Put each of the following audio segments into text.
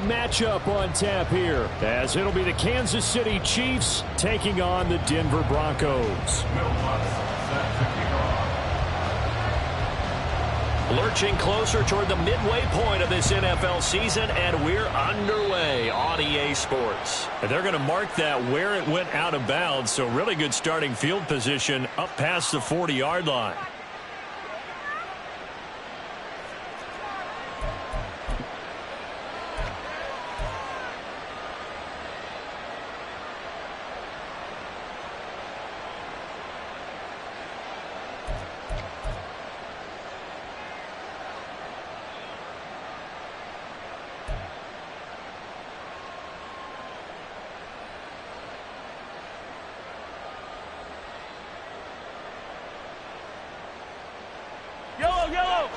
matchup on tap here, as it'll be the Kansas City Chiefs taking on the Denver Broncos. Lurching closer toward the midway point of this NFL season, and we're underway on EA Sports. And they're going to mark that where it went out of bounds, so really good starting field position up past the 40-yard line. Yellow!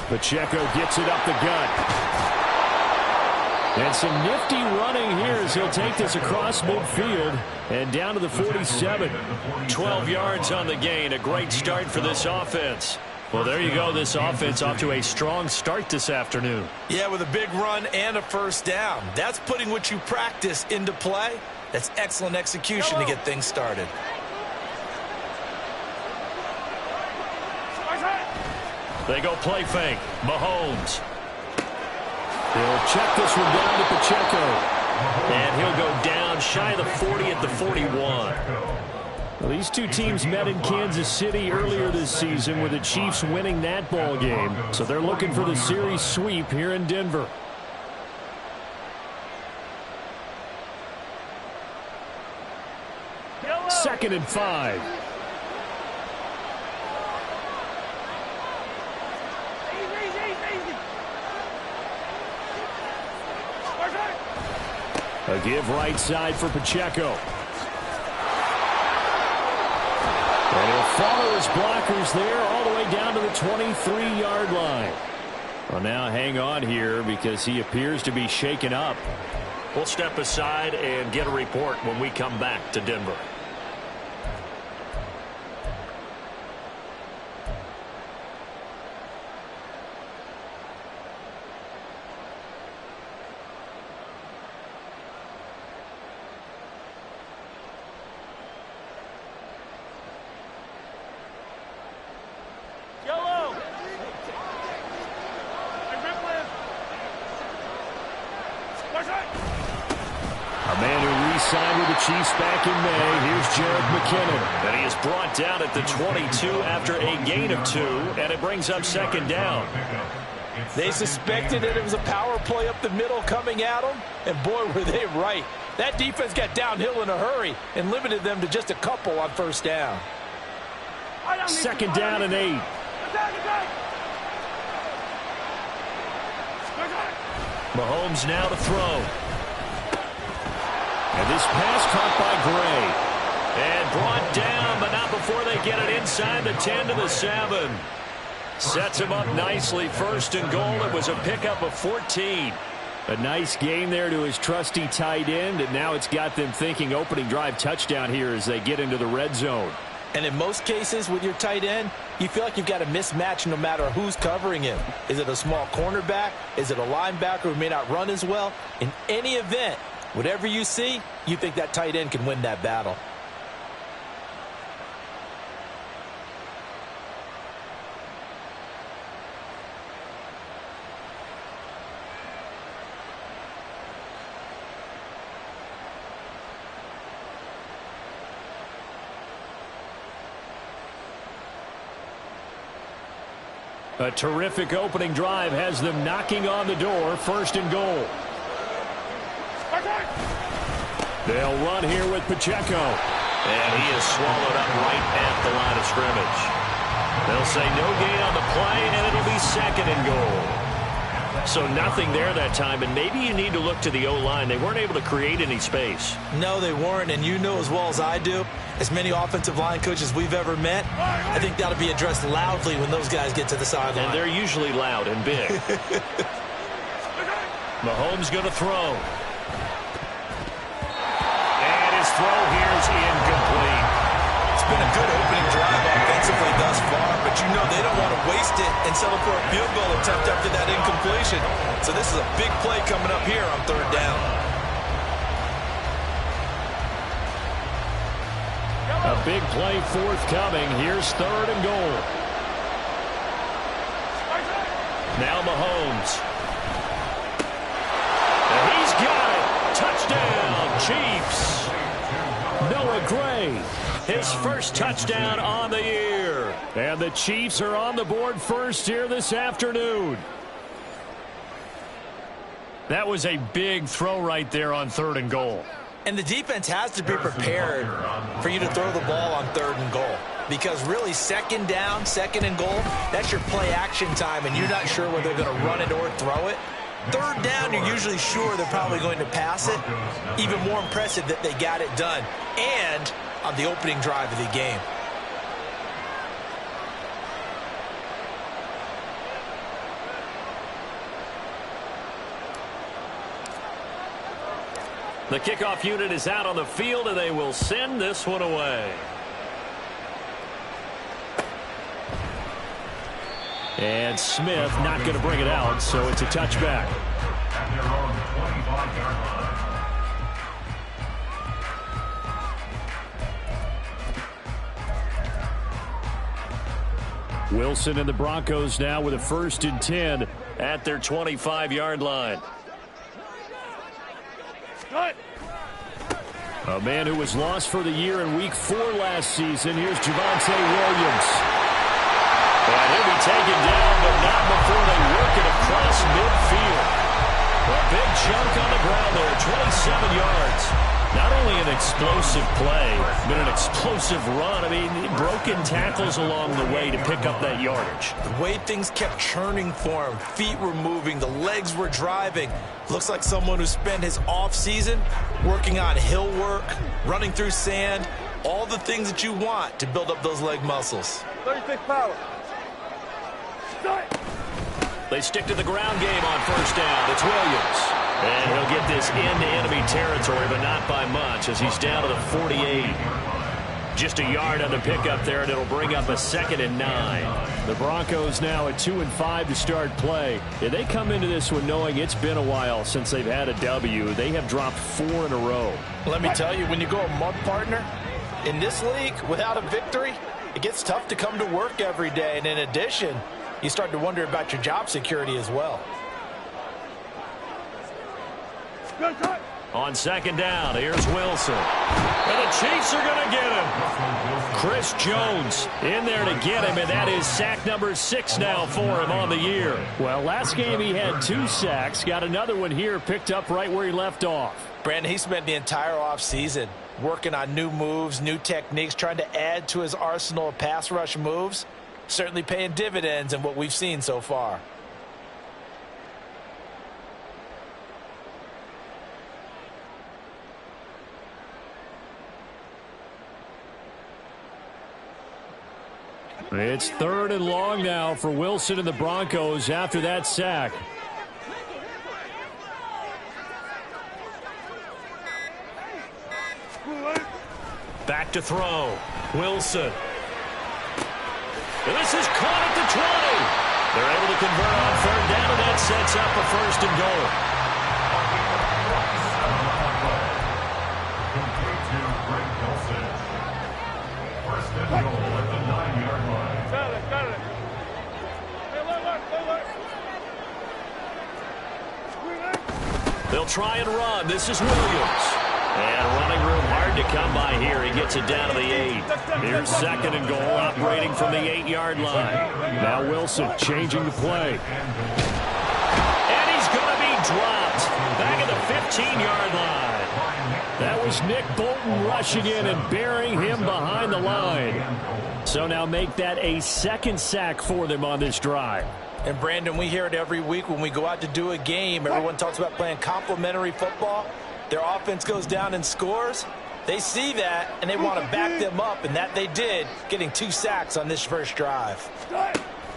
Pacheco gets it up the gut. And some nifty running here as he'll take this across midfield and down to the 47. 12 yards on the gain. A great start for this offense. Well, there you go. This offense off to a strong start this afternoon. Yeah, with a big run and a first down. That's putting what you practice into play. That's excellent execution to get things started. They go play fake. Mahomes. He'll check this one down to Pacheco. And he'll go down shy of the 40 at the 41. Well, these two teams met in Kansas City earlier this season with the Chiefs winning that ball game. So they're looking for the series sweep here in Denver. Second and 5. A give right side for Pacheco. And he'll follow his blockers there all the way down to the 23-yard line. Well, now hang on here because he appears to be shaken up. We'll step aside and get a report when we come back to Denver. Signed with the Chiefs back in May. Here's Jerick McKinnon. And he is brought down at the 22 after a gain of 2, and it brings up second down. They suspected that it was a power play up the middle coming at them, and boy, were they right. That defense got downhill in a hurry and limited them to just a couple on first down. Second down and 8. Mahomes now to throw. And this pass caught by Gray. And brought down, but not before they get it inside the 10 to the 7. Sets him up nicely. First and goal. It was a pickup of 14. A nice game there to his trusty tight end, and now it's got them thinking opening drive touchdown here as they get into the red zone. And in most cases with your tight end, you feel like you've got a mismatch no matter who's covering him. Is it a small cornerback? Is it a linebacker who may not run as well? In any event, whatever you see, you think that tight end can win that battle. A terrific opening drive has them knocking on the door. First and goal. They'll run here with Pacheco. And he is swallowed up right at the line of scrimmage. They'll say no gain on the play, and it'll be second and goal. So nothing there that time, and maybe you need to look to the O-line. They weren't able to create any space. No, they weren't, and you know as well as I do, As many offensive line coaches we've ever met, I think that'll be addressed loudly when those guys get to the sideline. And they're usually loud and big. Mahomes going to throw. And his throw here is incomplete. It's been a good opening drive offensively thus far, but you know they don't want to waste it and settle for a field goal attempt after that incompletion. So this is a big play coming up here on third down. A big play forthcoming. Here's third and goal. Now Mahomes. And he's got it. Touchdown, Chiefs. Noah Gray. His first touchdown on the year. And the Chiefs are on the board first here this afternoon. That was a big throw right there on third and goal. And the defense has to be prepared for you to throw the ball on third and goal. Because really, second down, second and goal, that's your play action time, and you're not sure whether they're going to run it or throw it. Third down, you're usually sure they're probably going to pass it. Even more impressive that they got it done. And on the opening drive of the game. The kickoff unit is out on the field, and they will send this one away. And Smith not going to bring it out, so it's a touchback. Wilson and the Broncos now with a 1st and 10 at their 25-yard line. A man who was lost for the year in Week 4 last season. Here's Javonte Williams. And he'll be taken down, but not before they work it across midfield. A big chunk on the ground there, 27 yards. Not only an explosive play, but an explosive run. I mean, broken tackles along the way to pick up that yardage. The way things kept churning for him, feet were moving, the legs were driving. Looks like someone who spent his offseason working on hill work, running through sand, all the things that you want to build up those leg muscles. 36 power. They stick to the ground game on first down. It's Williams. And he'll get this into enemy territory, but not by much as he's down to the 48. Just a yard on the pickup there, and it'll bring up a 2nd and 9. The Broncos now at 2-5 to start play. And they come into this one knowing it's been a while since they've had a W. They have dropped 4 in a row. Let me tell you, when you go a month partner in this league without a victory, it gets tough to come to work every day. And in addition, you start to wonder about your job security as well. On 2nd down, here's Wilson. And the Chiefs are going to get him. Chris Jones in there to get him, and that is sack number 6 now for him on the year. Well, last game he had 2 sacks. Got another one here picked up right where he left off. Brandon, he spent the entire offseason working on new moves, new techniques, trying to add to his arsenal of pass rush moves. Certainly paying dividends in what we've seen so far. It's 3rd and long now for Wilson and the Broncos after that sack. Back to throw. Wilson. And this is caught at the 20. They're able to convert on 3rd down, and that sets up a 1st and goal. They'll try and run. This is Williams. And running room hard to come by here. He gets it down to the 8. Here's 2nd and goal, operating from the 8-yard line. Now Wilson changing the play. And he's going to be dropped. Back at the 15-yard line. That was Nick Bolton rushing in and burying him behind the line. So now make that a 2nd sack for them on this drive. And Brandon, we hear it every week when we go out to do a game. Everyone talks about playing complementary football. Their offense goes down and scores. They see that, and they want to back them up, and that they did, getting 2 sacks on this first drive.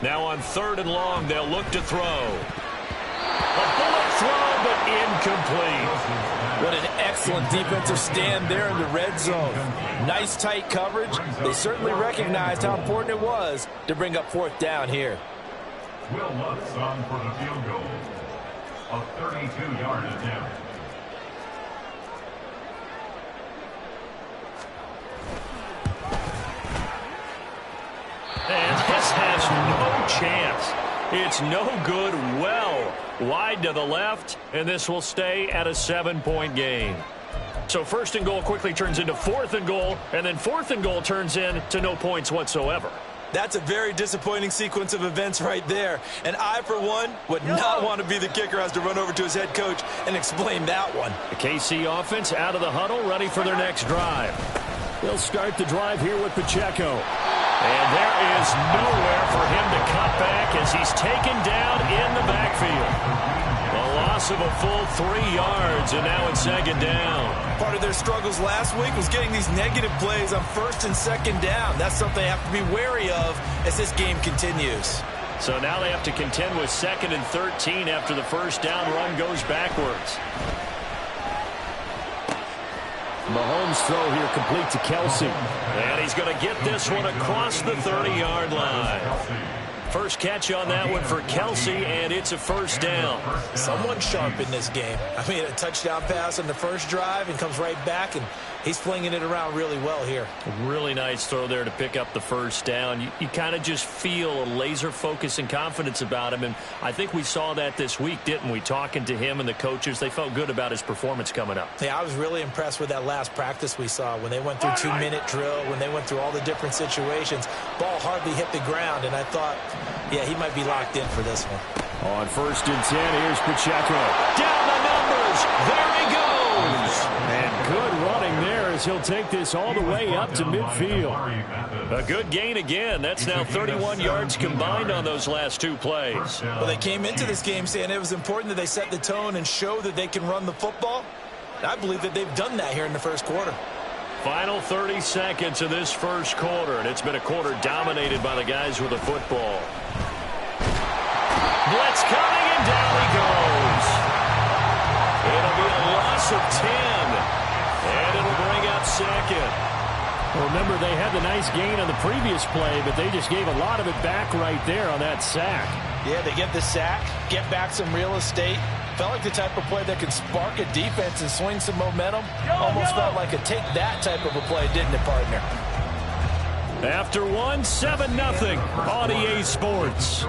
Now on 3rd and long, they'll look to throw. A bullet throw, but incomplete. What an excellent defensive stand there in the red zone. Nice tight coverage. They certainly recognized how important it was to bring up 4th down here. Will Lutz on for the field goal. A 32-yard attempt. And this has no chance. It's no good, well wide to the left, and this will stay at a 7-point game. So 1st and goal quickly turns into 4th and goal, and then 4th and goal turns into no points whatsoever. That's a very disappointing sequence of events right there. And I, for one, would not want to be the kicker who has to run over to his head coach and explain that one. The KC offense out of the huddle, ready for their next drive. They'll start the drive here with Pacheco. And there is nowhere for him to cut back as he's taken down in the backfield. A loss of a full 3 yards, and now it's 2nd down. Part of their struggles last week was getting these negative plays on 1st and 2nd down. That's something they have to be wary of as this game continues. So now they have to contend with 2nd and 13 after the 1st down run goes backwards. Mahomes' throw here complete to Kelsey. And he's going to get this one across the 30-yard line. First catch on that one for Kelsey, and it's a 1st down. Someone sharp in this game. I mean, a touchdown pass on the first drive and comes right back, and he's flinging it around really well here. A really nice throw there to pick up the 1st down. You kind of just feel a laser focus and confidence about him, and I think we saw that this week, didn't we? Talking to him and the coaches, they felt good about his performance coming up. Yeah, I was really impressed with that last practice we saw when they went through 2-minute drill, when they went through all the different situations. Ball hardly hit the ground, and I thought, yeah, he might be locked in for this one. On 1st and 10, here's Pacheco. Down the numbers. There he goes. And good running there as he'll take this all the way up to midfield. A good gain again. That's now 31 yards combined on those last 2 plays. Well, they came into this game saying it was important that they set the tone and show that they can run the football. I believe that they've done that here in the first quarter. Final 30 seconds of this first quarter, and it's been a quarter dominated by the guys with the football. Blitz coming, and down he goes. It'll be a loss of 10, and it'll bring up 2nd. Well, remember, they had the nice gain on the previous play, but they just gave a lot of it back right there on that sack. Yeah, they get the sack, get back some real estate. Felt like the type of play that can spark a defense and swing some momentum. Almost felt like a take that type of a play, didn't it, partner? After 1, 7-0 on EA Sports.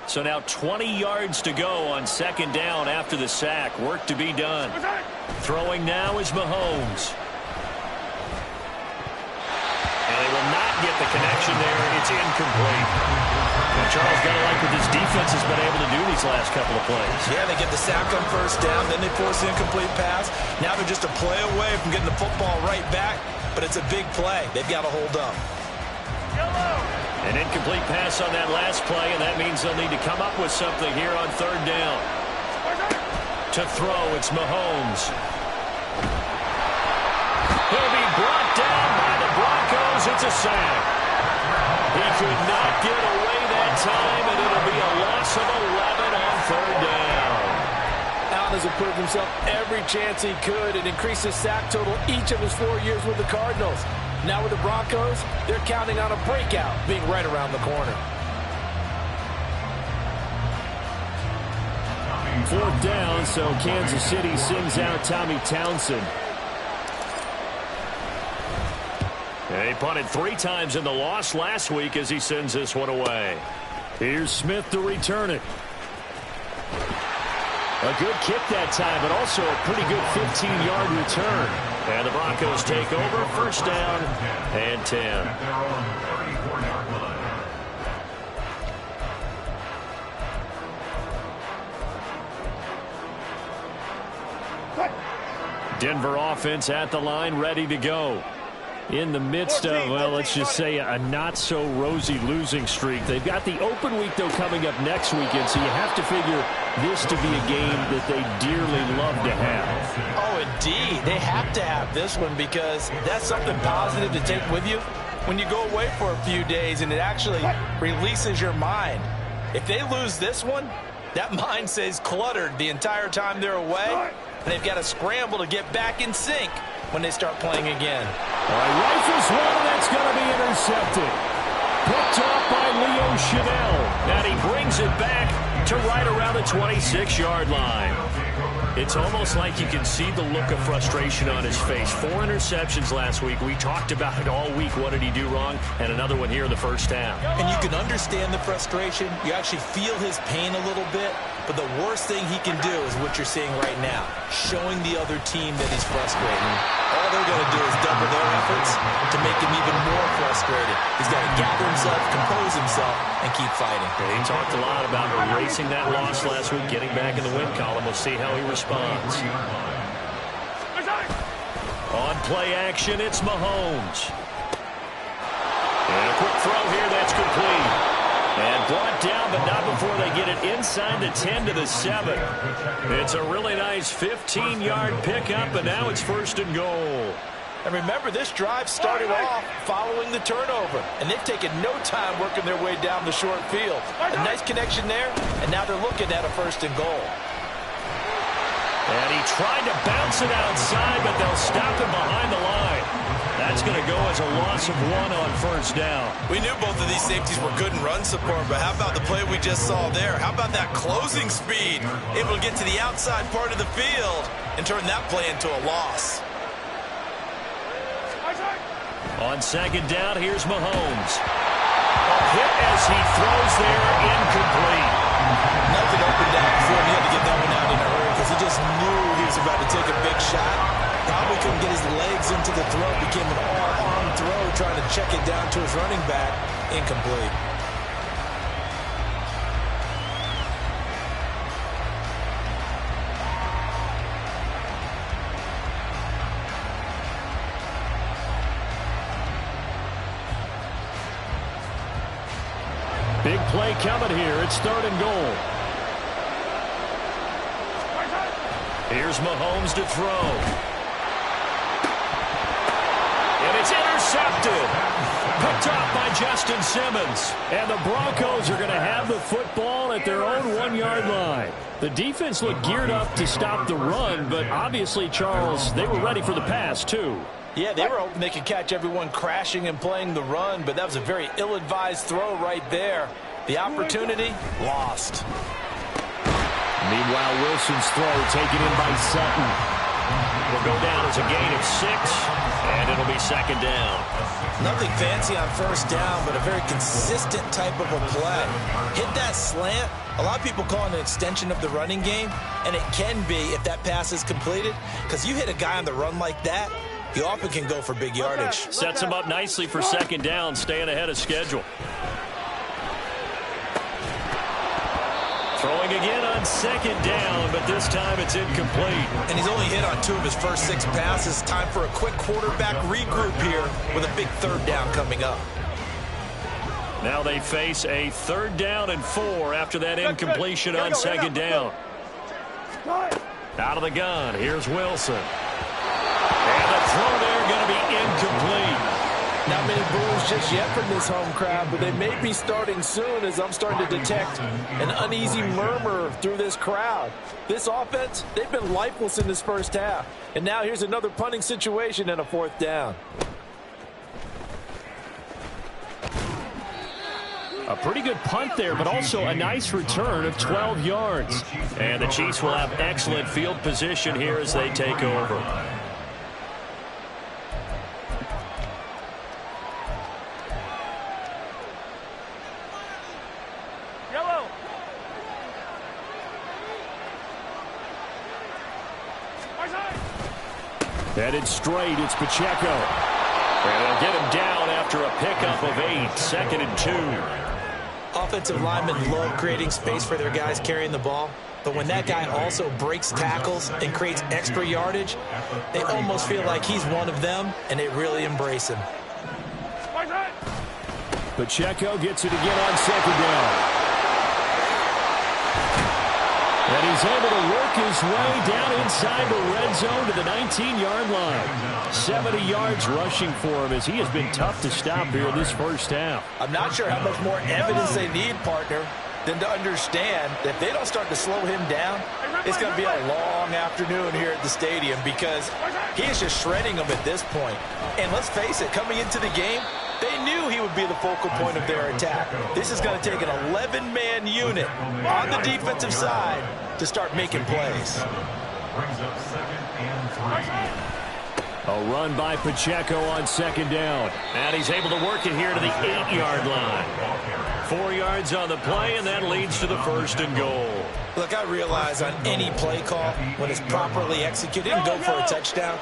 So now 20 yards to go on 2nd down after the sack. Work to be done. Throwing now is Mahomes. And they will not get the connection there. It's incomplete. Now Charles, got to like what this defense has been able to do these last couple of plays. Yeah, they get the sack on 1st down, then they force the incomplete pass. Now they're just a play away from getting the football right back, but it's a big play. They've got to hold up. An incomplete pass on that last play, and that means they'll need to come up with something here on 3rd down. To throw, it's Mahomes. He'll be brought down by the Broncos. It's a sack. He could not get away that time, and it'll be a loss of 11 on 3rd down. Allen has improved himself every chance he could and increased his sack total each of his 4 years with the Cardinals. Now with the Broncos, they're counting on a breakout being right around the corner. 4th down, so Kansas City sends out Tommy Townsend. And he punted 3 times in the loss last week as he sends this one away. Here's Smith to return it. A good kick that time, but also a pretty good 15-yard return. And the Broncos take over, first down and 10. They're on the 34-yard line. Denver offense at the line, ready to go. In the midst of, well, let's just say a not-so-rosy losing streak. They've got the open week, though, coming up next weekend, so you have to figure this to be a game that they dearly love to have. Oh, indeed. They have to have this one because that's something positive to take with you when you go away for a few days, and it actually releases your mind. If they lose this one, that mind stays cluttered the entire time they're away, and they've got to scramble to get back in sync when they start playing again. All right, rifles one, and that's going to be intercepted. Picked off by Leo Chanel. And he brings it back to right around the 26-yard line. It's almost like you can see the look of frustration on his face. 4 interceptions last week. We talked about it all week. What did he do wrong? And another one here in the first half. And you can understand the frustration. You actually feel his pain a little bit. But the worst thing he can do is what you're seeing right now, showing the other team that he's frustrated. All they're going to do is double their efforts to make him even more frustrated. He's got to gather himself, compose himself, and keep fighting. He talked a lot about erasing that loss last week, getting back in the win column. We'll see how he responds. On play action, it's Mahomes. And a quick throw here, that's complete. And brought down, but not before they get it inside the 10 to the 7. It's a really nice 15-yard pickup, and now it's first and goal. And remember, this drive started off following the turnover, and they've taken no time working their way down the short field. A nice connection there, and now they're looking at a first and goal. And he tried to bounce it outside, but they'll stop him behind the line. That's going to go as a loss of 1 on first down. We knew both of these safeties were good in run support, but how about the play we just saw there? How about that closing speed? Able to get to the outside part of the field and turn that play into a loss. On second down, here's Mahomes. A hit as he throws there, incomplete. Nothing opened down before him. He had to get that one out in a hurry because he just knew he was about to take a big shot. Probably couldn't get his legs into the throw. Became an all-arm throw, trying to check it down to his running back. Incomplete. Big play coming here. It's third and goal. Here's Mahomes to throw. And it's intercepted. Picked off by Justin Simmons. And the Broncos are going to have the football at their own 1-yard line. The defense looked geared up to stop the run, but obviously, Charles, they were ready for the pass, too. Yeah, they were hoping they could catch everyone crashing and playing the run, but that was a very ill-advised throw right there. The opportunity, lost. Meanwhile, Wilson's throw taken in by Sutton. Will go down as a gain of 6, and it'll be second down. Nothing fancy on first down, but a very consistent type of a play. Hit that slant. A lot of people call it an extension of the running game, and it can be if that pass is completed, because you hit a guy on the run like that, you often can go for big yardage. Sets him up nicely for second down, staying ahead of schedule. Throwing again on second down, but this time it's incomplete. And he's only hit on 2 of his first 6 passes. Time for a quick quarterback regroup here with a big third down coming up. Now they face a 3rd down and 4 after that incompletion on second down. Out of the gun, here's Wilson. And the throw there going to be incomplete. Not many boos just yet from this home crowd, but they may be starting soon as I'm starting to detect an uneasy murmur through this crowd. This offense, they've been lifeless in this first half. And now here's another punting situation and a 4th down. A pretty good punt there, but also a nice return of 12 yards. And the Chiefs will have excellent field position here as they take over. Headed straight, it's Pacheco. And they'll get him down after a pickup of 8, 2nd and 2. Offensive linemen love creating space for their guys carrying the ball. But when that guy also breaks tackles and creates extra yardage, they almost feel like he's one of them, and they really embrace him. Pacheco gets it again on 2nd down. And he's able to work his way down inside the red zone to the 19-yard line. 70 yards rushing for him as he has been tough to stop here in this first half. I'm not sure how much more evidence they need, partner, than to understand that if they don't start to slow him down, it's going to be a long afternoon here at the stadium because he is just shredding them at this point. And let's face it, coming into the game, they knew he would be the focal point of their attack. This is going to take an 11-man unit on the defensive side to start making plays. A run by Pacheco on 2nd down. And he's able to work it here to the 8-yard line. 4 yards on the play, and that leads to the 1st and goal. Look, I realize on any play call, when it's properly executed, you can go for a touchdown.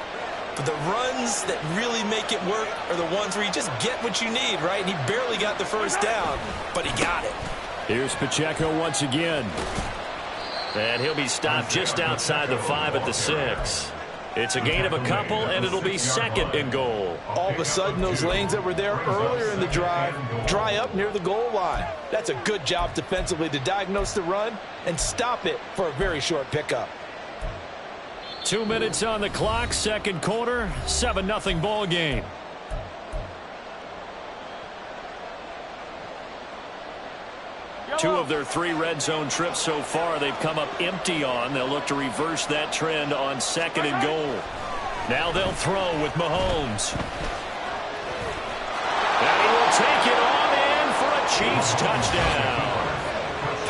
But the runs that really make it work are the ones where you just get what you need, right? And he barely got the 1st down, but he got it. Here's Pacheco once again. And he'll be stopped just outside the 5 at the 6. It's a gain of a couple, and it'll be 2nd and goal. All of a sudden, those lanes that were there earlier in the drive dry up near the goal line. That's a good job defensively to diagnose the run and stop it for a very short pickup. 2 minutes on the clock, 2nd quarter, 7-0 ball game. Two of their 3 red zone trips so far they've come up empty on. They'll look to reverse that trend on 2nd and goal. Now they'll throw with Mahomes. And he will take it on in for a Chiefs touchdown.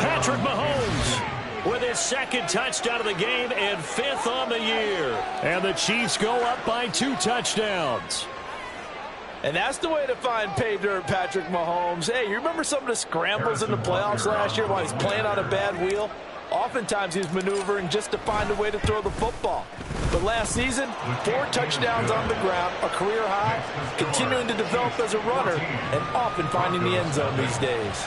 Patrick Mahomes with his 2nd touchdown of the game and 5th on the year. And the Chiefs go up by 2 touchdowns. And that's the way to find pay dirt, Patrick Mahomes. Hey, you remember some of the scrambles in the playoffs last year while he's playing on a bad wheel? Oftentimes he's maneuvering just to find a way to throw the football. But last season, 4 touchdowns on the ground, a career high, continuing to develop as a runner, and often finding the end zone these days.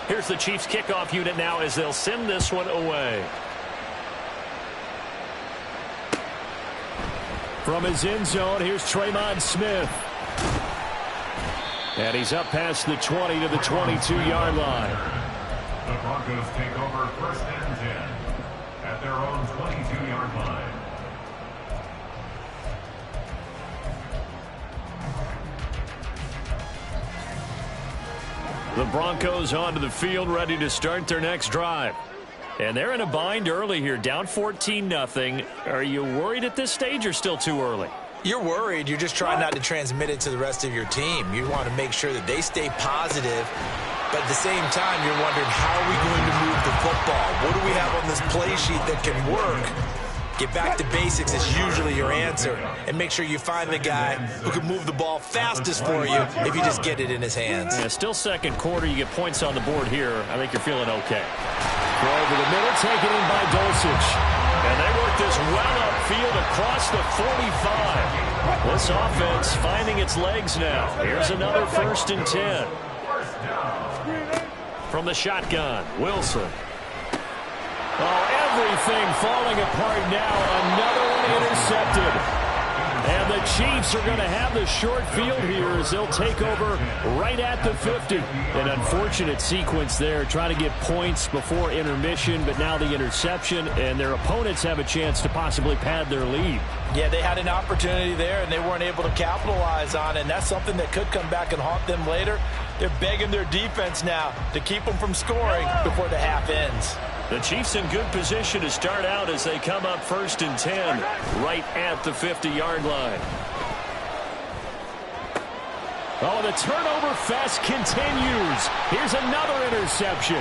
Here's the Chiefs kickoff unit now as they'll send this one away. From his end zone, here's Tremon Smith. And he's up past the 20 to the 22-yard line. The Broncos take over 1st and 10 at their own 22-yard line. The Broncos onto the field, ready to start their next drive. And they're in a bind early here, down 14-0. Are you worried at this stage or still too early? You're worried. You're just trying not to transmit it to the rest of your team. You want to make sure that they stay positive. But at the same time, you're wondering, how are we going to move the football? What do we have on this play sheet that can work? Get back to basics is usually your answer. And make sure you find the guy who can move the ball fastest for you if you just get it in his hands. Yeah, still 2nd quarter. You get points on the board here. I think you're feeling okay. Throw over the middle, taken in by Dulcich. And they work this well upfield across the 45. This offense finding its legs now. Here's another 1st and 10. From the shotgun, Wilson. Oh, everything falling apart now. Another one intercepted. And the Chiefs are going to have the short field here as they'll take over right at the 50. An unfortunate sequence there, trying to get points before intermission, but now the interception, and their opponents have a chance to possibly pad their lead. Yeah, they had an opportunity there, and they weren't able to capitalize on it, and that's something that could come back and haunt them later. They're begging their defense now to keep them from scoring before the half ends. The Chiefs in good position to start out as they come up 1st and 10 right at the 50-yard line. Oh, the turnover fest continues. Here's another interception.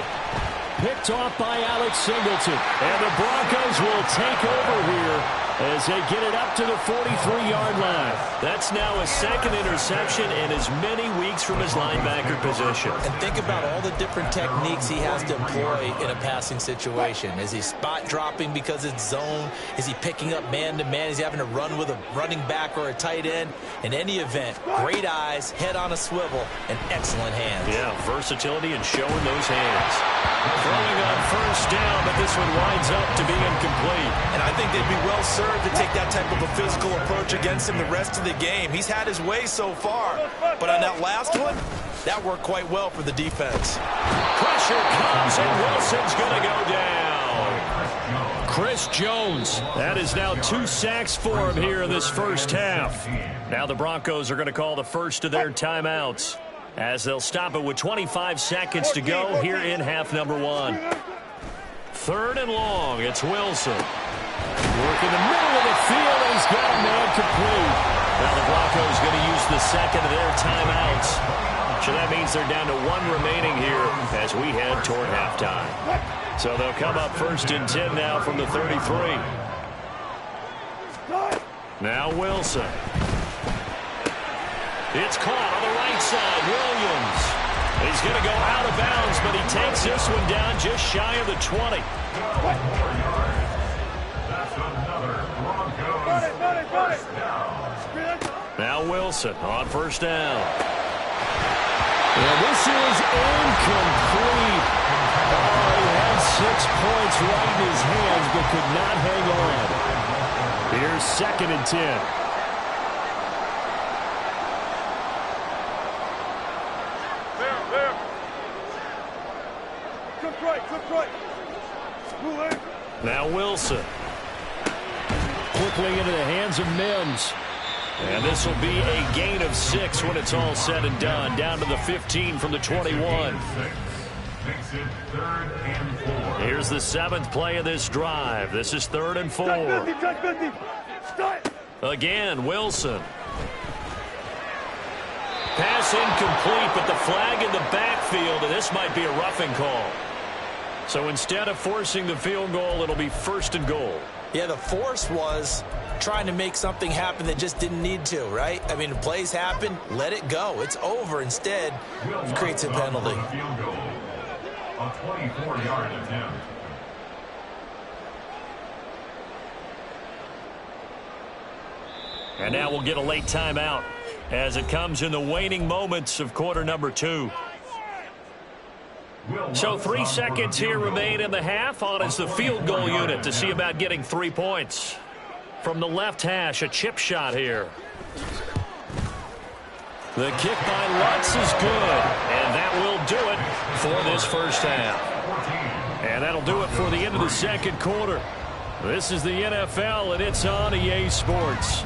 Picked off by Alex Singleton. And the Broncos will take over here as they get it up to the 43-yard line. That's now a second interception in as many weeks from his linebacker position. And think about all the different techniques he has to employ in a passing situation. Is he spot dropping because it's zone? Is he picking up man-to-man? Is he having to run with a running back or a tight end? In any event, great eyes, head on a swivel, and excellent hands. Yeah, versatility and showing those hands. Throwing on first down, but this one winds up to be incomplete. And I think they'd be well served to take that type of a physical approach against him the rest of the game. He's had his way so far, but on that last one, that worked quite well for the defense. Pressure comes, and Wilson's going to go down. Chris Jones. That is now 2 sacks for him here in this first half. Now the Broncos are going to call the first of their timeouts, as they'll stop it with 25 seconds to go here in half number 1. 3rd and long. It's Wilson. Working the middle of the field, and he's got a man complete. Now the Broncos going to use the second of their timeouts. So that means they're down to 1 remaining here as we head toward halftime. So they'll come up 1st and 10 now from the 33. Now Wilson. It's caught on the right side. Williams. He's going to go out of bounds, but he takes this one down just shy of the 20. Now Wilson on first down. And this is incomplete. Oh, he had 6 points right in his hands, but could not hang on. Here's 2nd and 10. Now Wilson. Quickly into the hands of Mims. And this will be a gain of 6 when it's all said and done. Down to the 15 from the 21. Here's the 7th play of this drive. This is 3rd and 4. Again, Wilson. Pass incomplete, but the flag in the backfield, and this might be a roughing call. So instead of forcing the field goal, it'll be 1st and goal. Yeah, the force was trying to make something happen that just didn't need to, right? I mean, the plays happen, let it go. It's over. Instead, it creates a penalty. A 24-yard attempt. And now we'll get a late timeout as it comes in the waning moments of quarter number 2. So 3 seconds here remain in the half. On is the field goal unit to see about getting 3 points. From the left hash, a chip shot here. The kick by Lutz is good, and that will do it for this first half. And that'll do it for the end of the second quarter. This is the NFL, and it's on EA Sports.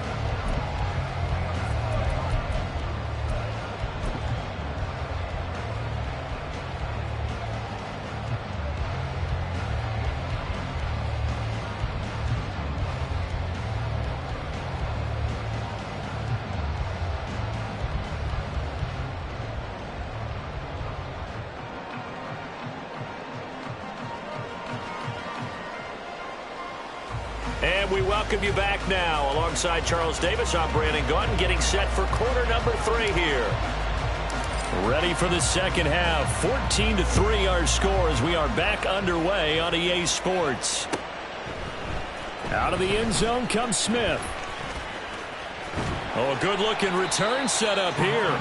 And we welcome you back now. Alongside Charles Davis, I'm Brandon Gaudin, getting set for quarter number 3 here. Ready for the second half. 14-3 our score as we are back underway on EA Sports. Out of the end zone comes Smith. Oh, a good-looking return set up here.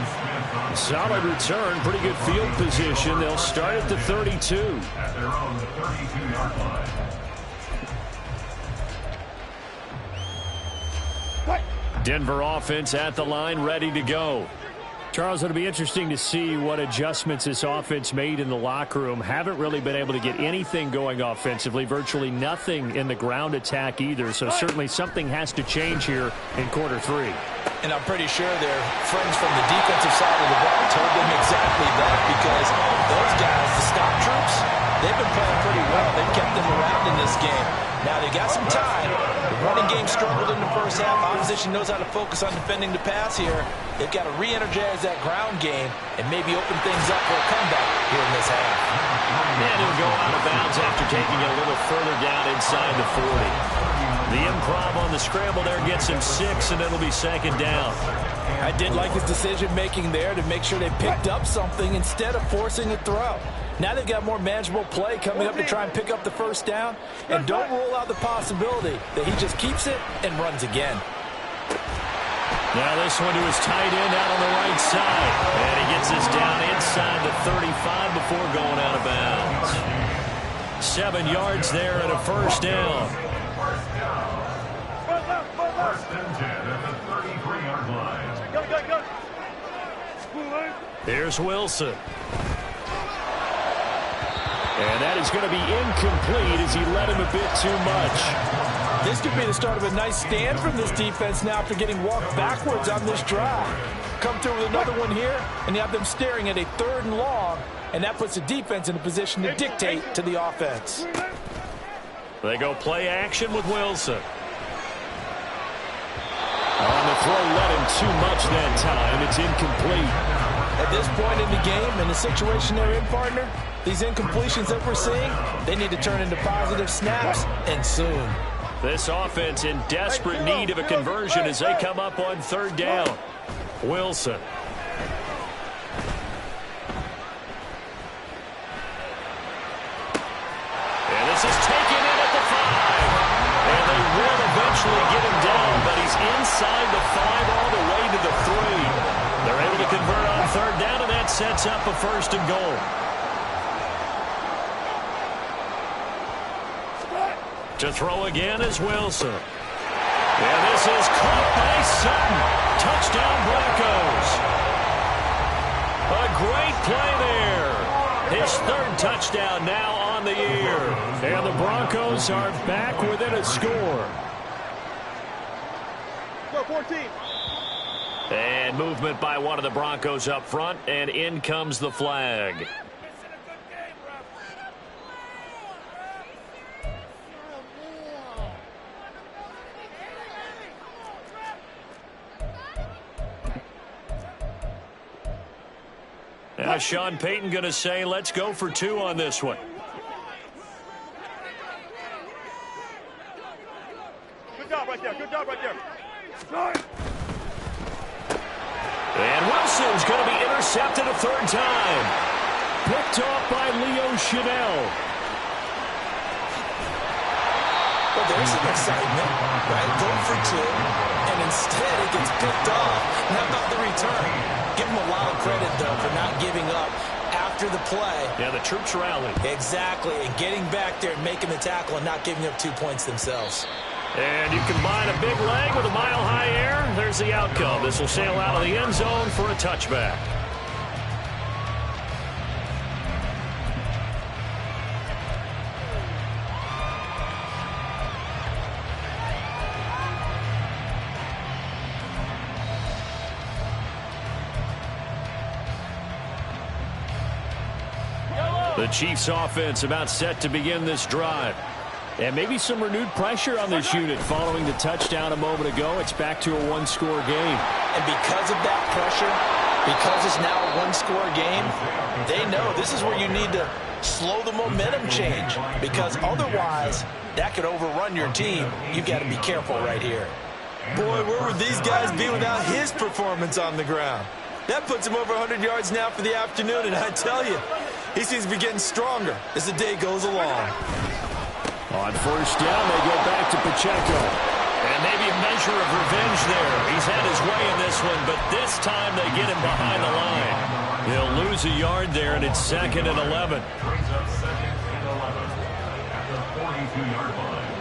Solid return, pretty good field position. They'll start at the 32. At their own 32-yard line. Denver offense at the line, ready to go. Charles, it'll be interesting to see what adjustments this offense made in the locker room. Haven't really been able to get anything going offensively, virtually nothing in the ground attack either. So certainly something has to change here in quarter three. And I'm pretty sure their friends from the defensive side of the ball told them exactly that, because those guys, the stop troops, they've been playing pretty well. They've kept them around in this game. Now they got some time. The running game struggled in the first half. Opposition knows how to focus on defending the pass here. They've got to re-energize that ground game and maybe open things up for a comeback here in this half. And he'll go out of bounds after taking it a little further down inside the 40. The improv on the scramble there gets him 6, and it'll be second down. I did like his decision-making there to make sure they picked up something instead of forcing a throw. Now they've got more manageable play coming up to try and pick up the first down, and don't rule out the possibility that he just keeps it and runs again. Now this one to his tight end out on the right side. And he gets this down inside the 35 before going out of bounds. 7 yards there and a first down. First and 10 at the 33-yard line. Here's Wilson. And that is going to be incomplete as he led him a bit too much. This could be the start of a nice stand from this defense now after getting walked backwards on this drive. Come through with another one here, and you have them staring at a 3rd and long, and that puts the defense in a position to dictate to the offense. They go play action with Wilson. On the throw, led him too much that time. It's incomplete. At this point in the game, in the situation they're in, partner, these incompletions that we're seeing, they need to turn into positive snaps, and soon. This offense in desperate need of a conversion as they come up on 3rd down. Wilson. And this is taken in at the 5. And they will eventually get him down, but he's inside the 5 all the way to the 3. They're able to convert on 3rd down, and that sets up a 1st and goal. To throw again is Wilson. And this is caught by Sutton. Touchdown, Broncos. A great play there. His 3rd touchdown now on the year. And the Broncos are back within a score. Go 14. And movement by one of the Broncos up front, and in comes the flag. Now Sean Payton going to say, let's go for 2 on this one. Good job right there. Good job right there. And Wilson's going to be intercepted a 3rd time. Picked off by Leo Chanel. Well, there's some excitement, right? Go for 2, and instead it gets picked off. How about the return? Give him a lot of credit, though, for not giving up after the play. Yeah, the troops rallied. Exactly, and getting back there and making the tackle and not giving up 2 points themselves. And you combine a big leg with a mile-high air, there's the outcome. This will sail out of the end zone for a touchback. The Chiefs offense about set to begin this drive. And maybe some renewed pressure on this unit following the touchdown a moment ago. It's back to a 1-score game. And because of that pressure, because it's now a 1-score game, they know this is where you need to slow the momentum change. Because otherwise, that could overrun your team. You've got to be careful right here. Boy, where would these guys be without his performance on the ground? That puts him over 100 yards now for the afternoon, and I tell you, he seems to be getting stronger as the day goes along. On 1st down, they go back to Pacheco. And maybe a measure of revenge there. He's had his way in this one, but this time they get him behind the line. He'll lose a yard there, and it's 2nd and 11. Brings up 2nd and 11 at the 42-yard line.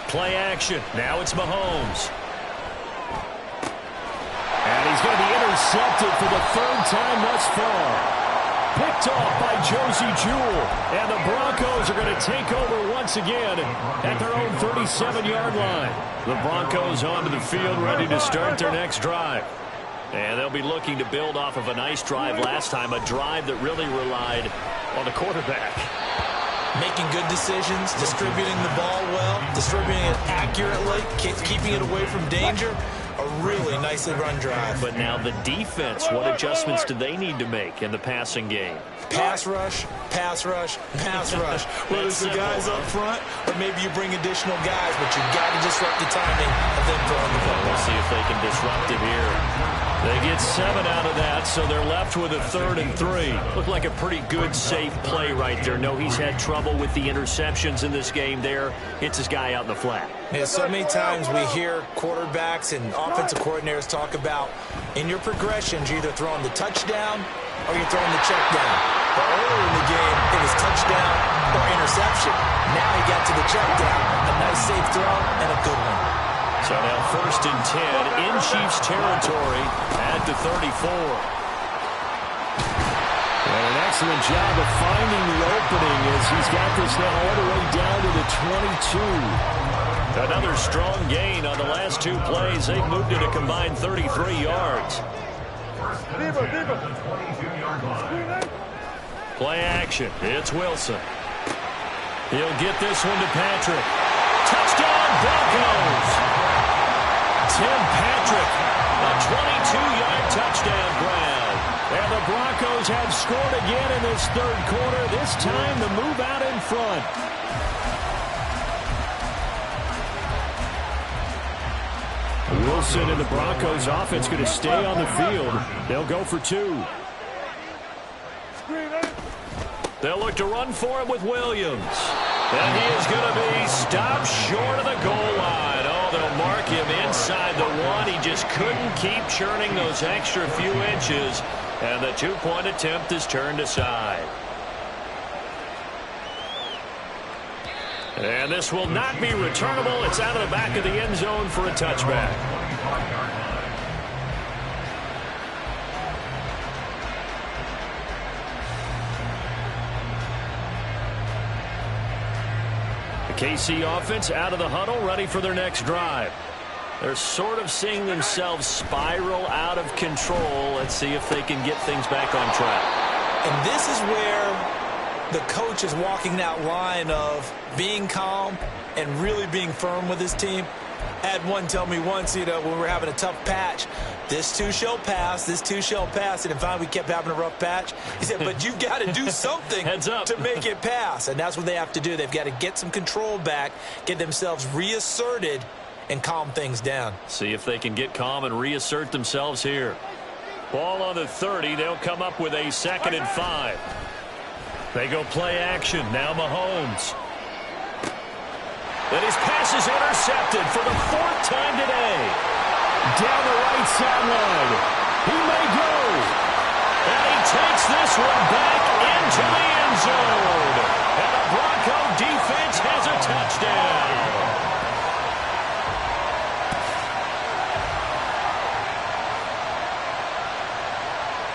Play action. Now it's Mahomes. And he's going to be intercepted for the 3rd time thus far. Picked off by Josie Jewell. And the Broncos are going to take over once again at their own 37-yard line. The Broncos onto the field ready to start their next drive. And they'll be looking to build off of a nice drive last time, a drive that really relied on the quarterback. Making good decisions, distributing the ball well, distributing it accurately, keeping it away from danger. a really nicely run drive. But now the defense, what adjustments do they need to make in the passing game? Pass rush, pass rush, pass rush. Whether it's the guys up front or maybe you bring additional guys, but you've got to disrupt the timing of them throwing the football. We'll see if they can disrupt it here. They get 7 out of that, so they're left with a 3rd and 3. Looked like a pretty good, safe play right there. No, he's had trouble with the interceptions in this game there. Hits his guy out in the flat. Yeah, so many times we hear quarterbacks and offensive coordinators talk about in your progressions, you're either throwing the touchdown or you're throwing the check down. But earlier in the game, it was touchdown or interception. Now he got to the check down. A nice safe throw and a good one. So now 1st and 10 in Chiefs territory at the 34. And an excellent job of finding the opening as he's got this now all the way down to the 22. Another strong gain on the last 2 plays. They've moved it a combined 33 yards. Play action. It's Wilson. He'll get this one to Patrick. Touchdown, Broncos! Tim Patrick, a 22-yard touchdown grab. And the Broncos have scored again in this 3rd quarter. This time the move out in front. Wilson and the Broncos offense going to stay on the field. They'll go for 2. They'll look to run for him with Williams. And he is going to be stopped short of the goal line. Oh, they'll mark him inside the 1. He just couldn't keep churning those extra few inches. And the 2-point attempt is turned aside. And this will not be returnable. It's out of the back of the end zone for a touchback. KC offense out of the huddle, ready for their next drive. They're sort of seeing themselves spiral out of control. Let's see if they can get things back on track. And this is where the coach is walking that line of being calm and really being firm with his team. I had one tell me once, when we were having a tough patch, this too shall pass, this too shall pass. And finally we kept having a rough patch. He said, but you've got to do something to make it pass. And that's what they have to do. They've got to get some control back, get themselves reasserted, and calm things down. See if they can get calm and reassert themselves here. Ball on the 30. They'll come up with a 2nd and 5. They go play action. Now Mahomes. And his pass is intercepted for the 4th time today. Down the right sideline. He may go. And he takes this one back into the end zone. And the Bronco defense has a touchdown.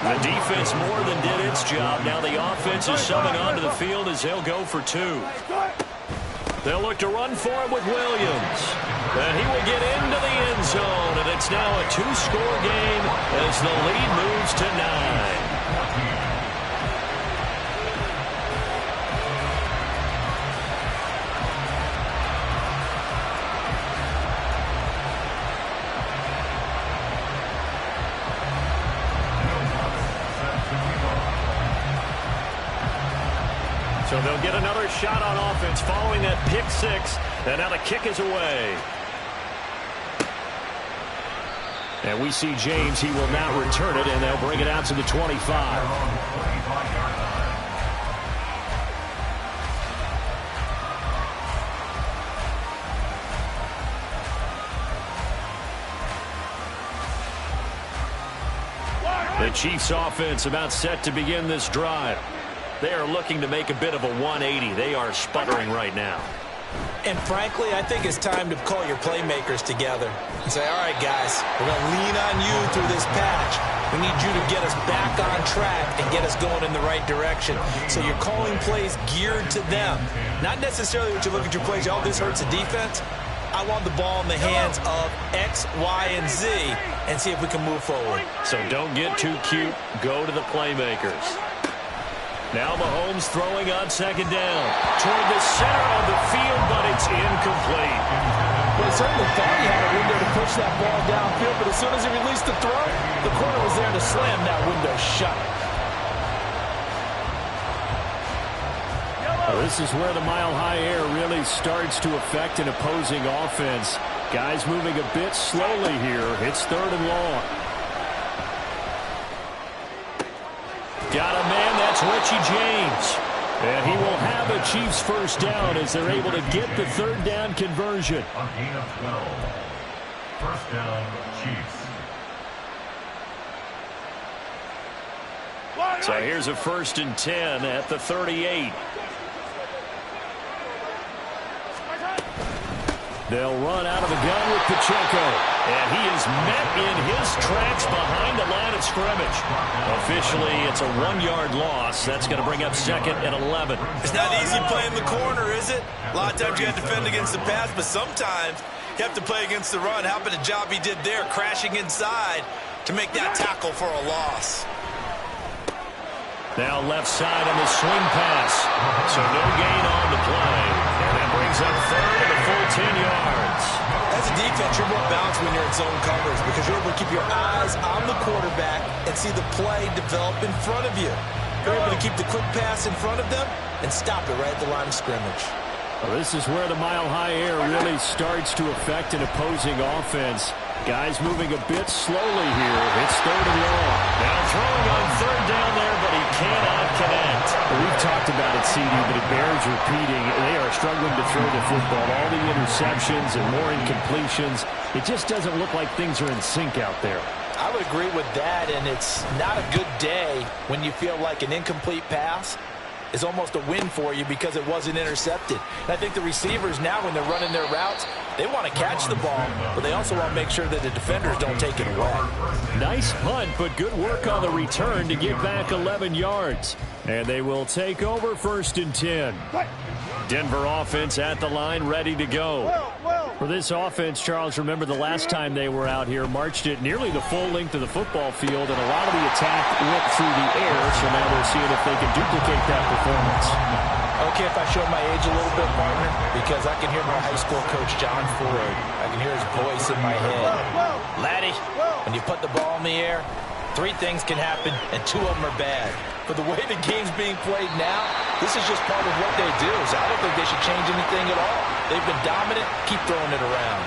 The defense more than did its job. Now the offense is subbing onto the field as they'll go for 2. They'll look to run for it with Williams. And he will get into the end zone. And it's now a 2-score game as the lead moves to 9. So they'll get another shot on offense following that pick 6. And now the kick is away. And we see James. He will not return it, and they'll bring it out to the 25. The Chiefs offense about set to begin this drive. They are looking to make a bit of a 180. They are sputtering right now. And frankly, I think it's time to call your playmakers together and say, all right, guys, we're going to lean on you through this patch. We need you to get us back on track and get us going in the right direction. So you're calling plays geared to them. Not necessarily when you look at your plays, oh, this hurts the defense. I want the ball in the hands of X, Y, and Z and see if we can move forward. So don't get too cute. Go to the playmakers. Now Mahomes throwing on second down. Toward the center of the field, but it's incomplete. Well, he certainly thought he had a window to push that ball downfield, but as soon as he released the throw, the corner was there to slam that window shut. This is where the mile-high air really starts to affect an opposing offense. Guys moving a bit slowly here. It's 3rd and long. Got a man, that's Richie James. And he will have a Chiefs first down as they're able to get the 3rd down conversion. A gain of 12. First down, Chiefs. So here's a 1st and 10 at the 38. They'll run out of the gun with Pacheco. And he is met in his tracks behind the line of scrimmage. Officially, it's a 1-yard loss. That's going to bring up 2nd and 11. It's not easy playing the corner, is it? A lot of times you have to defend against the pass, but sometimes you have to play against the run. How about the job he did there, crashing inside to make that tackle for a loss? Now left side on the swing pass. So no gain on the play. And that brings up 3rd and a full 10 yards. As a defense, you're more balanced when you're in zone coverage because you're able to keep your eyes on the quarterback and see the play develop in front of you. You're able to keep the quick pass in front of them and stop it right at the line of scrimmage. Well, this is where the mile-high air really starts to affect an opposing offense. Guys moving a bit slowly here. It's 3rd and long. Now throwing on 3rd down there, but he cannot connect. Well, we've talked about it, CD, but it bears repeating. They are struggling to throw the football. All the interceptions and more incompletions. It just doesn't look like things are in sync out there. I would agree with that, and it's not a good day when you feel like an incomplete pass is almost a win for you because it wasn't intercepted. And I think the receivers now, when they're running their routes, they want to catch the ball, but they also want to make sure that the defenders don't take it away. Nice punt, but good work on the return to get back 11 yards. And they will take over 1st and 10. Denver offense at the line, ready to go. For this offense, Charles, remember the last time they were out here, marched it nearly the full length of the football field, and a lot of the attack went through the air, so now they're seeing if they can duplicate that performance. Okay, if I show my age a little bit, partner, because I can hear my high school coach, John Ford. I can hear his voice in my head. Laddie, when you put the ball in the air, 3 things can happen, and 2 of them are bad. But the way the game's being played now, this is just part of what they do. So I don't think they should change anything at all. They've been dominant. Keep throwing it around.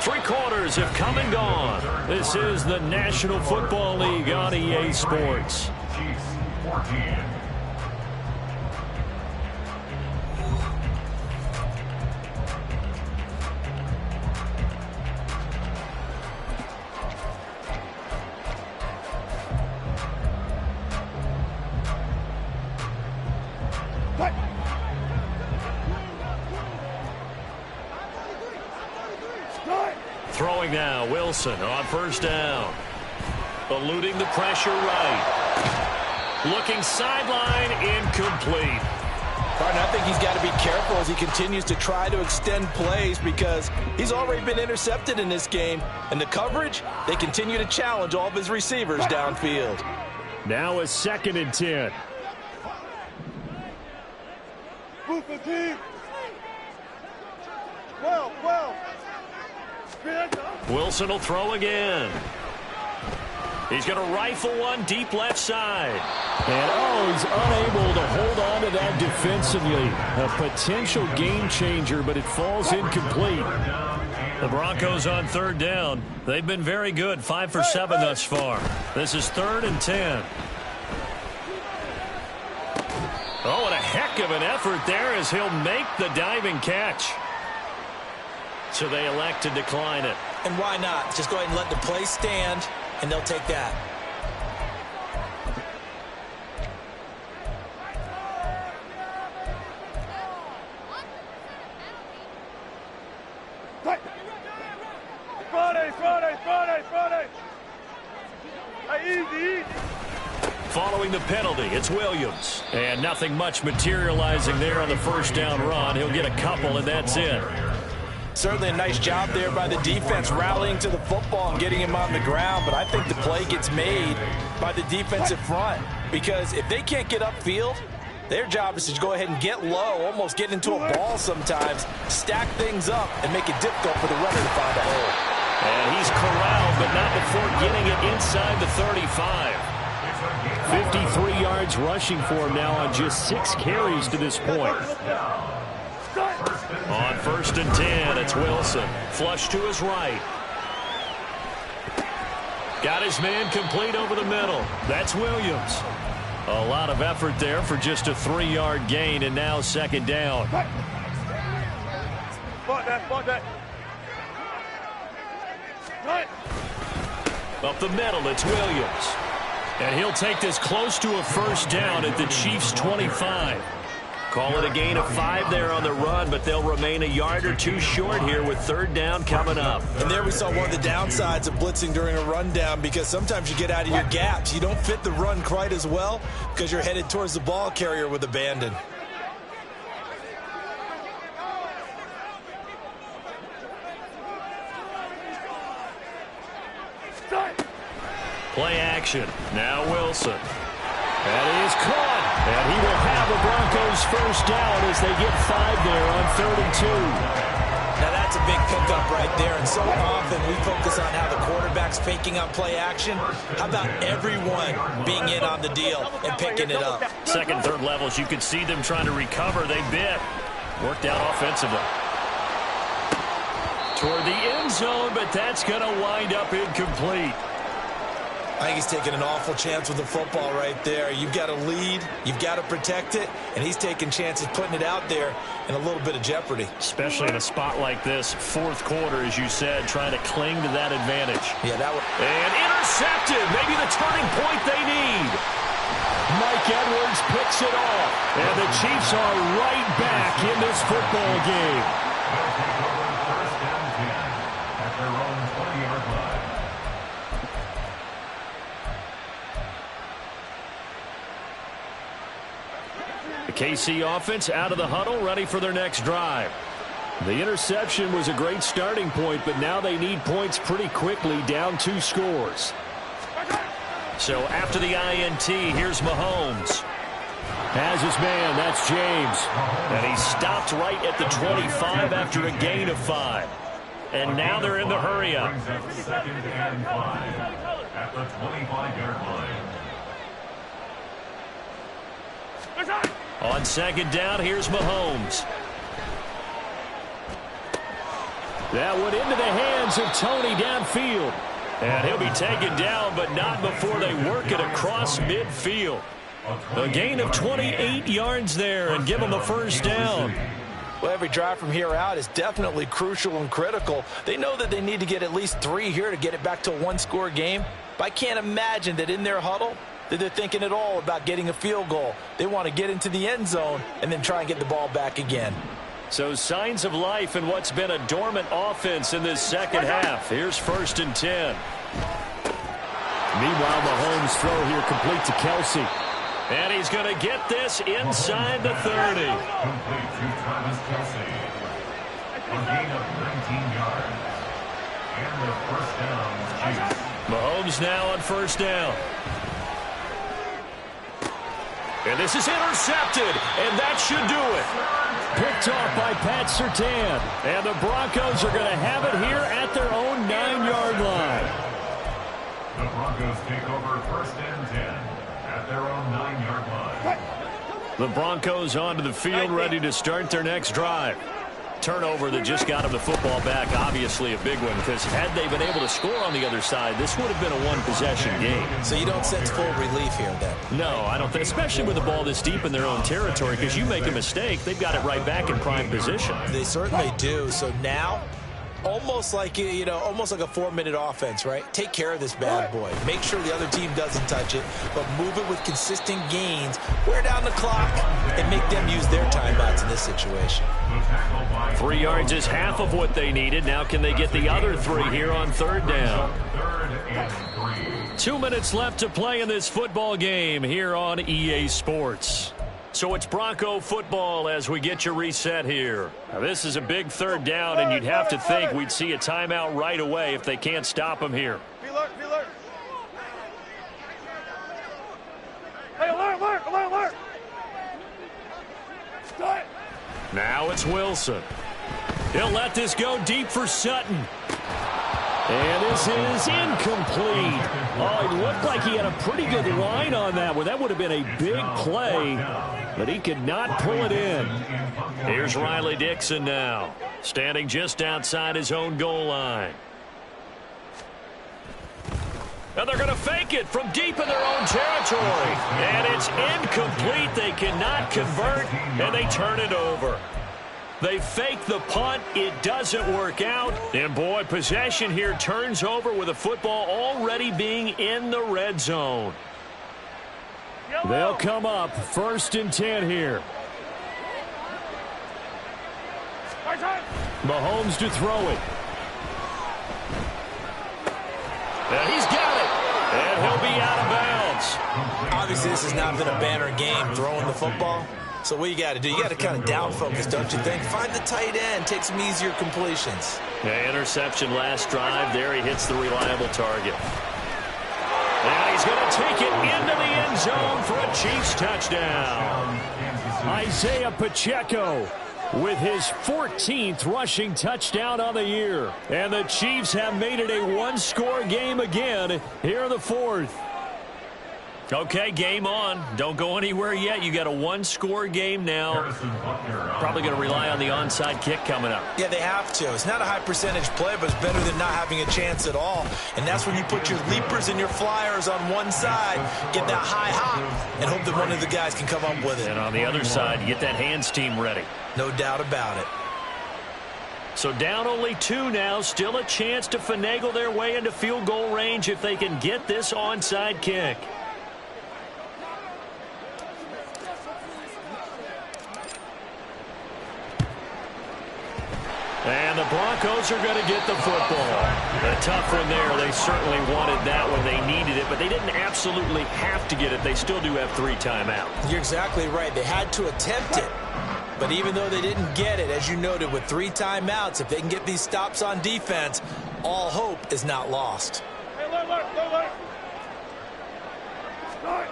3 quarters have come and gone. This is the National Football League on EA Sports. Chiefs 14. Throwing now, Wilson on 1st down. Eluding the pressure right. Looking sideline, incomplete. Partner, I think he's got to be careful as he continues to try to extend plays because he's already been intercepted in this game. And the coverage, they continue to challenge all of his receivers downfield. Now a 2nd and 10. Move the team. 12. Wilson will throw again. He's going to rifle one deep left side. And, he's unable to hold on to that defensively. A potential game changer, but it falls incomplete. The Broncos on 3rd down. They've been very good, 5 for 7 thus far. This is 3rd and 10. Oh, and a heck of an effort there as he'll make the diving catch. So they elect to decline it. And why not? Just go ahead and let the play stand, and they'll take that. Friday. Hey, easy. Following the penalty, it's Williams. And nothing much materializing there on the 1st down run. He'll get a couple, and that's it. Certainly a nice job there by the defense, rallying to the football and getting him on the ground. But I think the play gets made by the defensive front, because if they can't get upfield, their job is to go ahead and get low, almost get into a ball sometimes, stack things up, and make it difficult for the runner to find a hole. And he's corralled, but not before getting it inside the 35. 53 yards rushing for him now on just 6 carries to this point. On 1st and 10, it's Wilson. Flush to his right. Got his man complete over the middle. That's Williams. A lot of effort there for just a 3-yard gain, and now 2nd down. Up the middle, it's Williams. And he'll take this close to a 1st down at the Chiefs' 25. Call it a gain of 5 there on the run, but they'll remain a yard or 2 short here with 3rd down coming up. And there we saw one of the downsides of blitzing during a rundown, because sometimes you get out of your gaps. You don't fit the run quite as well because you're headed towards the ball carrier with abandon. Play action. Now Wilson. That is caught. And he will have the Broncos 1st down as they get 5 there on 3rd and 2. Now that's a big pickup right there, and so often we focus on how the quarterback's faking on play action. How about everyone being in on the deal and picking it up? 2nd, 3rd levels, you could see them trying to recover. They bit. Worked out offensively. Toward the end zone, but that's going to wind up incomplete. I think he's taking an awful chance with the football right there. You've got to lead, you've got to protect it, and he's taking chances putting it out there in a little bit of jeopardy. Especially in a spot like this, 4th quarter, as you said, trying to cling to that advantage. Yeah, that was... And intercepted, maybe the turning point they need. Mike Edwards picks it off, and the Chiefs are right back in this football game. First down 10 at their own 20-yard line. The KC offense out of the huddle, ready for their next drive. The interception was a great starting point, but now they need points pretty quickly, down 2 scores. So after the INT, here's Mahomes. Has his man, that's James. And he stopped right at the 25 after a gain of 5. And now they're in the hurry-up. 2nd and 5 at the 25-yard line. On 2nd down, here's Mahomes. That went into the hands of Tony downfield. And he'll be taken down, but not before they work it across midfield. A gain of 28 yards there and give them a 1st down. Well, every drive from here out is definitely crucial and critical. They know that they need to get at least 3 here to get it back to a 1-score game. But I can't imagine that in their huddle that they're thinking at all about getting a field goal. They want to get into the end zone and then try and get the ball back again. So signs of life in what's been a dormant offense in this 2nd half. Here's 1st and 10. Meanwhile, Mahomes' throw here complete to Kelsey. And he's going to get this inside the 30. Complete to Travis Kelsey. A gain of 19 yards. And the 1st down, Chiefs. Mahomes now on 1st down. And this is intercepted, and that should do it. Picked off by Pat Surtain. And the Broncos are going to have it here at their own 9-yard line. The Broncos take over 1st and 10 at their own 9-yard line. The Broncos onto the field, ready to start their next drive. Turnover that just got them the football back, obviously a big one, because had they been able to score on the other side, this would have been a 1-possession game. So you don't sense full relief here then? No, I don't think, especially with the ball this deep in their own territory, because you make a mistake, they've got it right back in prime position. They certainly do. So now, almost like, you know, almost like a 4-minute offense, right? Take care of this bad boy. Make sure the other team doesn't touch it, but move it with consistent gains. Wear down the clock and make them use their timeouts in this situation. 3 yards is half of what they needed. Now can they get the other 3 here on 3rd down? 2 minutes left to play in this football game here on EA Sports. So it's Bronco football as we get you reset here. Now this is a big third down, and you'd have to think we'd see a timeout right away if they can't stop them here. Be alert, be alert. Hey, alert, alert, alert, alert. Start. Now it's Wilson. He'll let this go deep for Sutton. And this is incomplete. Oh, it looked like he had a pretty good line on that one. That would have been a big play, but he could not pull it in. Here's Riley Dixon now, standing just outside his own goal line. And they're going to fake it from deep in their own territory. And it's incomplete. They cannot convert, and they turn it over. They fake the punt. It doesn't work out. And, boy, possession here turns over with a football already being in the red zone. They'll come up 1st and 10 here. Mahomes to throw it. And he's got it. And he'll be out of bounds. Obviously, this has not been a banner game throwing the football. So what you got to do, you got to kind of down focus, don't you think? Find the tight end, take some easier completions. Yeah, interception last drive. There he hits the reliable target. And he's going to take it into the end zone for a Chiefs touchdown. Isaiah Pacheco with his 14th rushing touchdown on the year. And the Chiefs have made it a one-score game again here in the 4th. Okay, game on. Don't go anywhere yet. You got a one-score game now. Probably going to rely on the onside kick coming up. Yeah, they have to. It's not a high-percentage play, but it's better than not having a chance at all. And that's when you put your leapers and your flyers on one side, get that high hop, and hope that one of the guys can come up with it. And on the other side, you get that hands team ready. No doubt about it. So down only 2 now. Still a chance to finagle their way into field goal range if they can get this onside kick. And the Broncos are going to get the football. A tough one there. They certainly wanted that when they needed it, but they didn't absolutely have to get it. They still do have 3 timeouts. You're exactly right. They had to attempt it. But even though they didn't get it, as you noted, with 3 timeouts, if they can get these stops on defense, all hope is not lost. Hey, alert, alert. Start.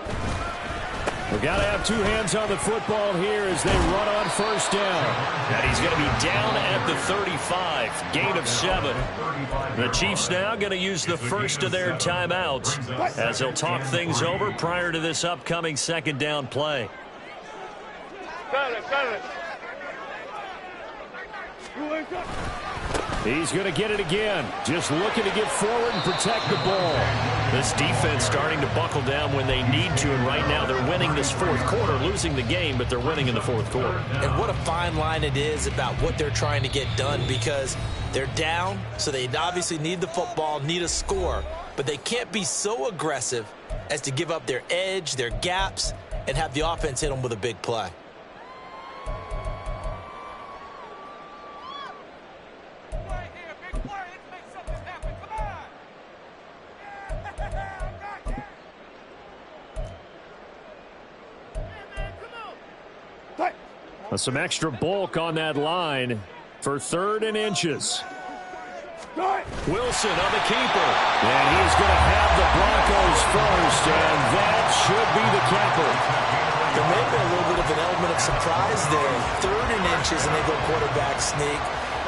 We've got to have 2 hands on the football here as they run on 1st down. And he's going to be down at the 35. Gain of 7. The Chiefs now going to use the first of their timeouts as they'll talk things over prior to this upcoming 2nd down play. Got it. He's going to get it again. Just looking to get forward and protect the ball. This defense starting to buckle down when they need to, and right now they're winning this 4th quarter, losing the game, but they're winning in the 4th quarter. And what a fine line it is about what they're trying to get done, because they're down, so they obviously need the football, need a score, but they can't be so aggressive as to give up their edge, their gaps, and have the offense hit them with a big play. Some extra bulk on that line for 3rd and inches. Wilson on the keeper. And he's going to have the Broncos first, and that should be the capper. There may be a little bit of an element of surprise there. 3rd and inches, and they go quarterback sneak.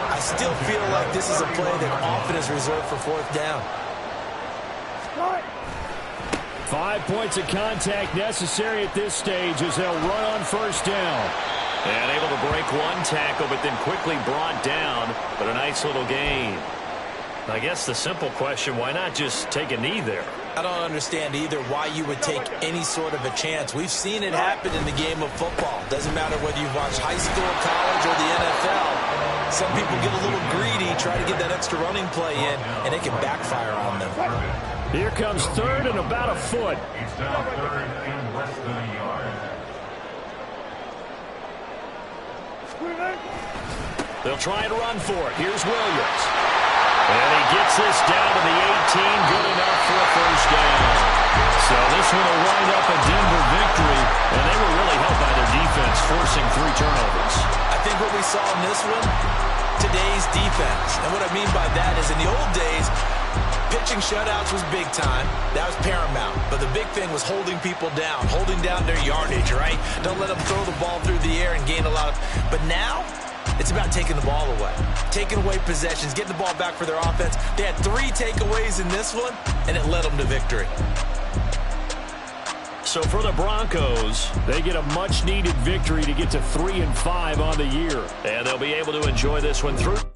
I still feel like this is a play that often is reserved for 4th down. 5 points of contact necessary at this stage as they'll run on 1st down. And able to break 1 tackle, but then quickly brought down. But a nice little gain. I guess the simple question, why not just take a knee there? I don't understand either why you would take any sort of a chance. We've seen it happen in the game of football. Doesn't matter whether you watch high school, college, or the NFL. Some people get a little greedy, try to get that extra running play in, and it can backfire on them. Here comes 3rd and about a foot. It's now 3rd and less than a yard. They'll try and run for it. Here's Williams. And he gets this down to the 18. Good enough for a 1st down. So this one will wind up a Denver victory. And they were really helped by their defense. offense forcing 3 turnovers. I think what we saw in this one, today's defense. And what I mean by that is in the old days, pitching shutouts was big time. That was paramount. But the big thing was holding people down, holding down their yardage, right? Don't let them throw the ball through the air and gain a lot of... But now, it's about taking the ball away. Taking away possessions, getting the ball back for their offense. They had 3 takeaways in this one, and it led them to victory. So for the Broncos, they get a much-needed victory to get to 3-5 on the year. And they'll be able to enjoy this one through.